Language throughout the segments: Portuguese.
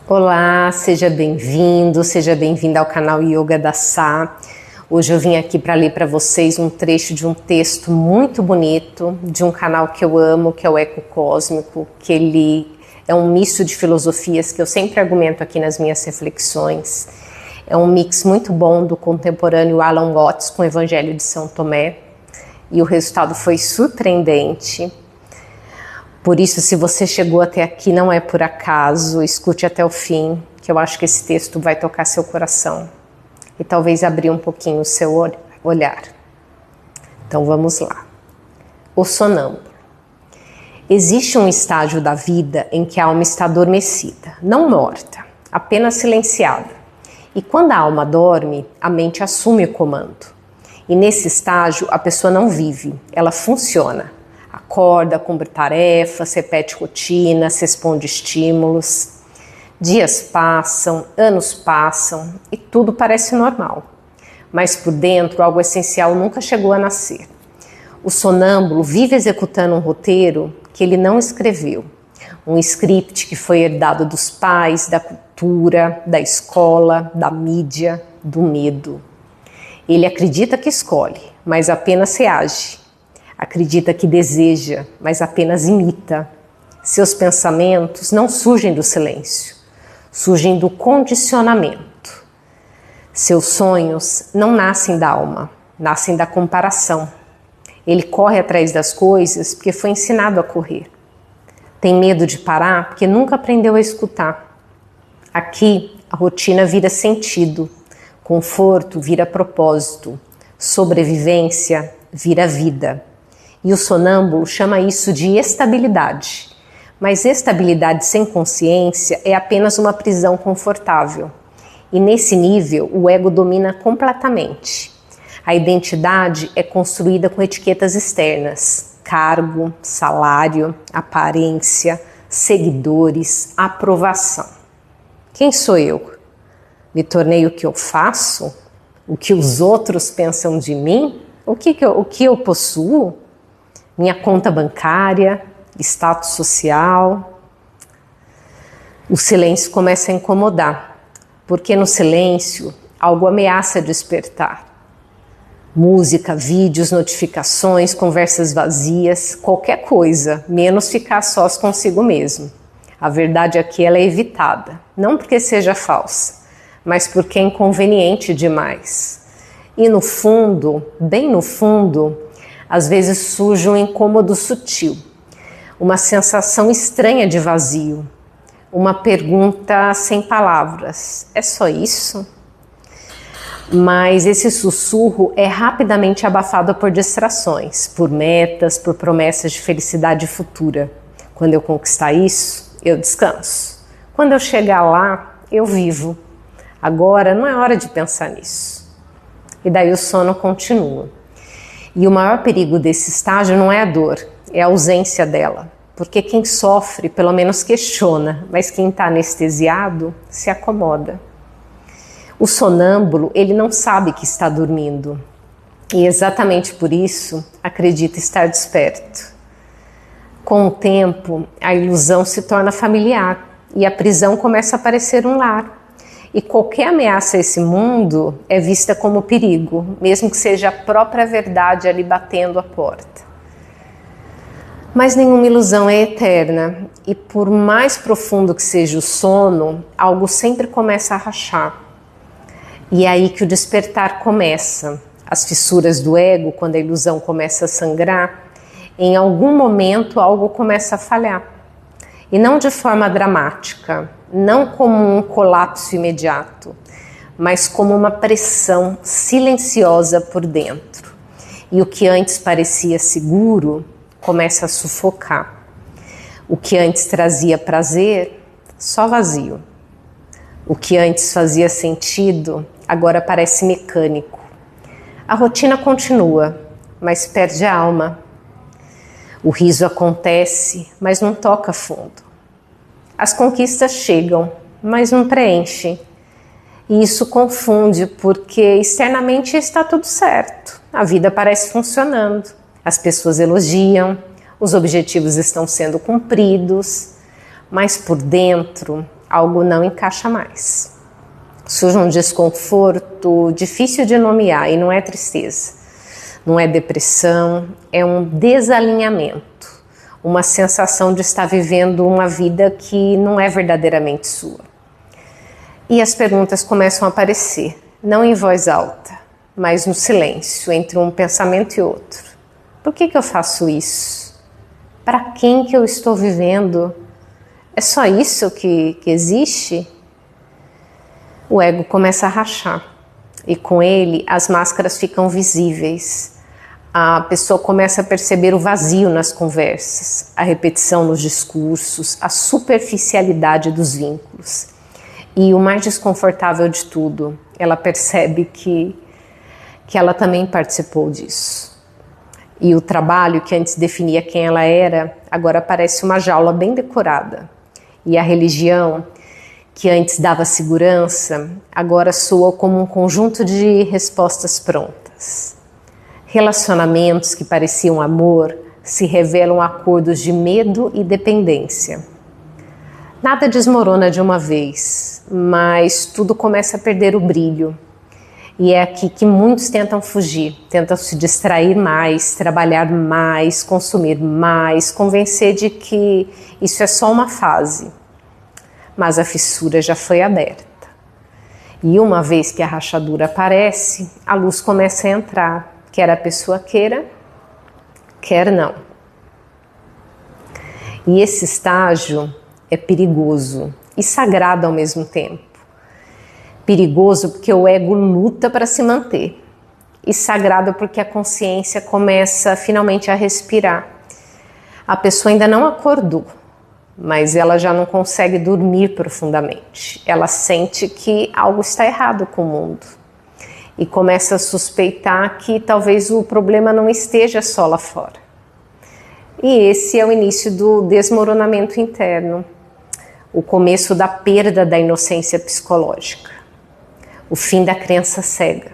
Olá, seja bem-vindo, seja bem-vinda ao canal Yoga da Sá. Hoje eu vim aqui para ler para vocês um trecho de um texto muito bonito de um canal que eu amo, que é o Eco Cósmico, que ele é um misto de filosofias que eu sempre argumento aqui nas minhas reflexões. É um mix muito bom do contemporâneo Alan Watts com o Evangelho de São Tomé e o resultado foi surpreendente. Por isso, se você chegou até aqui, não é por acaso, escute até o fim, que eu acho que esse texto vai tocar seu coração e talvez abrir um pouquinho o seu olhar. Então vamos lá. O sonâmbulo. Existe um estágio da vida em que a alma está adormecida, não morta, apenas silenciada. E quando a alma dorme, a mente assume o comando. E nesse estágio, a pessoa não vive, ela funciona. Acorda, cumpre tarefas, repete rotinas, responde estímulos. Dias passam, anos passam e tudo parece normal. Mas por dentro, algo essencial nunca chegou a nascer. O sonâmbulo vive executando um roteiro que ele não escreveu. Um script que foi herdado dos pais, da cultura, da escola, da mídia, do medo. Ele acredita que escolhe, mas apenas reage. Acredita que deseja, mas apenas imita. Seus pensamentos não surgem do silêncio, surgem do condicionamento. Seus sonhos não nascem da alma, nascem da comparação. Ele corre atrás das coisas porque foi ensinado a correr. Tem medo de parar porque nunca aprendeu a escutar. Aqui, a rotina vira sentido, conforto vira propósito, sobrevivência vira vida. E o sonâmbulo chama isso de estabilidade. Mas estabilidade sem consciência é apenas uma prisão confortável. E nesse nível, o ego domina completamente. A identidade é construída com etiquetas externas: cargo, salário, aparência, seguidores, aprovação. Quem sou eu? Me tornei o que eu faço? O que os outros pensam de mim? O que eu possuo? Minha conta bancária, status social. O silêncio começa a incomodar, porque no silêncio algo ameaça despertar. Música, vídeos, notificações, conversas vazias, qualquer coisa, menos ficar sós consigo mesmo. A verdade aqui ela é evitada, não porque seja falsa, mas porque é inconveniente demais. E no fundo, bem no fundo, às vezes surge um incômodo sutil, uma sensação estranha de vazio, uma pergunta sem palavras. É só isso? Mas esse sussurro é rapidamente abafado por distrações, por metas, por promessas de felicidade futura. Quando eu conquistar isso, eu descanso. Quando eu chegar lá, eu vivo. Agora não é hora de pensar nisso. E daí o sono continua. E o maior perigo desse estágio não é a dor, é a ausência dela. Porque quem sofre, pelo menos questiona, mas quem está anestesiado, se acomoda. O sonâmbulo, ele não sabe que está dormindo. E exatamente por isso, acredita estar desperto. Com o tempo, a ilusão se torna familiar e a prisão começa a parecer um lar. E qualquer ameaça a esse mundo é vista como perigo, mesmo que seja a própria verdade ali batendo a porta. Mas nenhuma ilusão é eterna, e por mais profundo que seja o sono, algo sempre começa a rachar. E é aí que o despertar começa. As fissuras do ego, quando a ilusão começa a sangrar, em algum momento algo começa a falhar. E não de forma dramática, não como um colapso imediato, mas como uma pressão silenciosa por dentro. E o que antes parecia seguro começa a sufocar. O que antes trazia prazer, só vazio. O que antes fazia sentido, agora parece mecânico. A rotina continua, mas perde a alma. O riso acontece, mas não toca fundo. As conquistas chegam, mas não preenchem. E isso confunde, porque externamente está tudo certo. A vida parece funcionando. As pessoas elogiam, os objetivos estão sendo cumpridos, mas por dentro algo não encaixa mais. Surge um desconforto difícil de nomear e não é tristeza, não é depressão, é um desalinhamento, uma sensação de estar vivendo uma vida que não é verdadeiramente sua. E as perguntas começam a aparecer, não em voz alta, mas no silêncio, entre um pensamento e outro. Por que eu faço isso? Para quem que eu estou vivendo? É só isso que existe? O ego começa a rachar e com ele as máscaras ficam visíveis. A pessoa começa a perceber o vazio nas conversas, a repetição nos discursos, a superficialidade dos vínculos. E o mais desconfortável de tudo, ela percebe que ela também participou disso. E o trabalho que antes definia quem ela era, agora parece uma jaula bem decorada. E a religião, que antes dava segurança, agora soa como um conjunto de respostas prontas. Relacionamentos que pareciam amor se revelam acordos de medo e dependência. Nada desmorona de uma vez, mas tudo começa a perder o brilho. E é aqui que muitos tentam fugir, tentam se distrair mais, trabalhar mais, consumir mais, convencer de que isso é só uma fase. Mas a fissura já foi aberta. E uma vez que a rachadura aparece, a luz começa a entrar, quer a pessoa queira, quer não. E esse estágio é perigoso e sagrado ao mesmo tempo. Perigoso porque o ego luta para se manter. E sagrado porque a consciência começa finalmente a respirar. A pessoa ainda não acordou, mas ela já não consegue dormir profundamente. Ela sente que algo está errado com o mundo. E começa a suspeitar que talvez o problema não esteja só lá fora. E esse é o início do desmoronamento interno. O começo da perda da inocência psicológica. O fim da crença cega.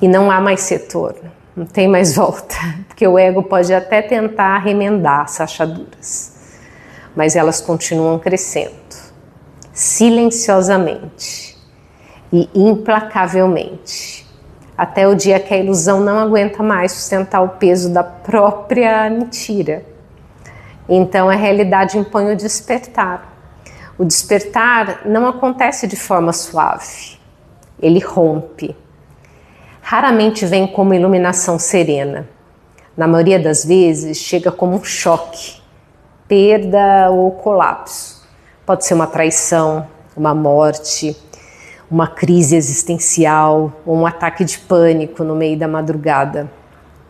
E não há mais retorno, não tem mais volta, porque o ego pode até tentar remendar as rachaduras, mas elas continuam crescendo, silenciosamente e implacavelmente, até o dia que a ilusão não aguenta mais sustentar o peso da própria mentira. Então a realidade impõe o despertar. O despertar não acontece de forma suave, ele rompe. Raramente vem como iluminação serena. Na maioria das vezes chega como um choque, perda ou colapso. Pode ser uma traição, uma morte, uma crise existencial, ou um ataque de pânico no meio da madrugada.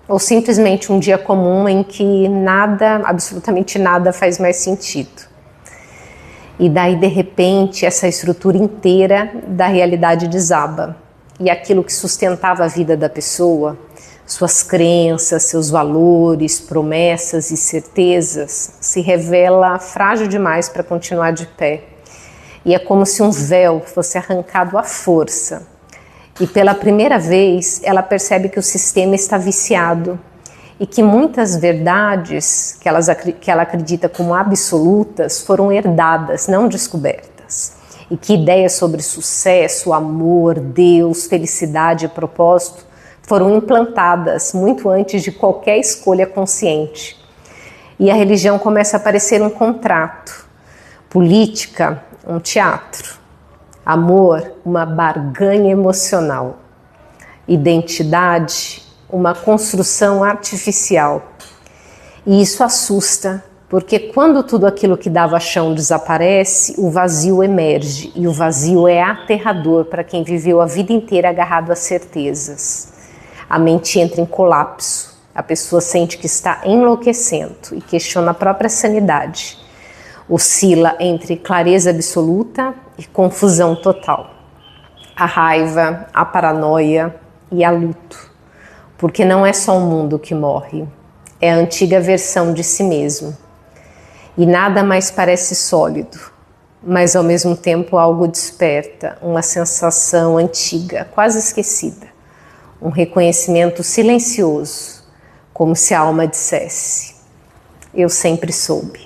Ou simplesmente um dia comum em que nada, absolutamente nada faz mais sentido. E daí, de repente, essa estrutura inteira da realidade desaba. E aquilo que sustentava a vida da pessoa, suas crenças, seus valores, promessas e certezas, se revela frágil demais para continuar de pé. E é como se um véu fosse arrancado à força. E pela primeira vez, ela percebe que o sistema está viciado e que muitas verdades que ela acredita como absolutas foram herdadas, não descobertas. E que ideias sobre sucesso, amor, Deus, felicidade e propósito foram implantadas muito antes de qualquer escolha consciente. E a religião começa a parecer um contrato, política, um teatro, amor, uma barganha emocional, identidade, uma construção artificial. E isso assusta, porque quando tudo aquilo que dava chão desaparece, o vazio emerge, e o vazio é aterrador para quem viveu a vida inteira agarrado a certezas. A mente entra em colapso, a pessoa sente que está enlouquecendo e questiona a própria sanidade. Oscila entre clareza absoluta e confusão total. A raiva, a paranoia e a luto. Porque não é só o mundo que morre, é a antiga versão de si mesmo. E nada mais parece sólido, mas ao mesmo tempo algo desperta, uma sensação antiga, quase esquecida. Um reconhecimento silencioso, como se a alma dissesse: eu sempre soube.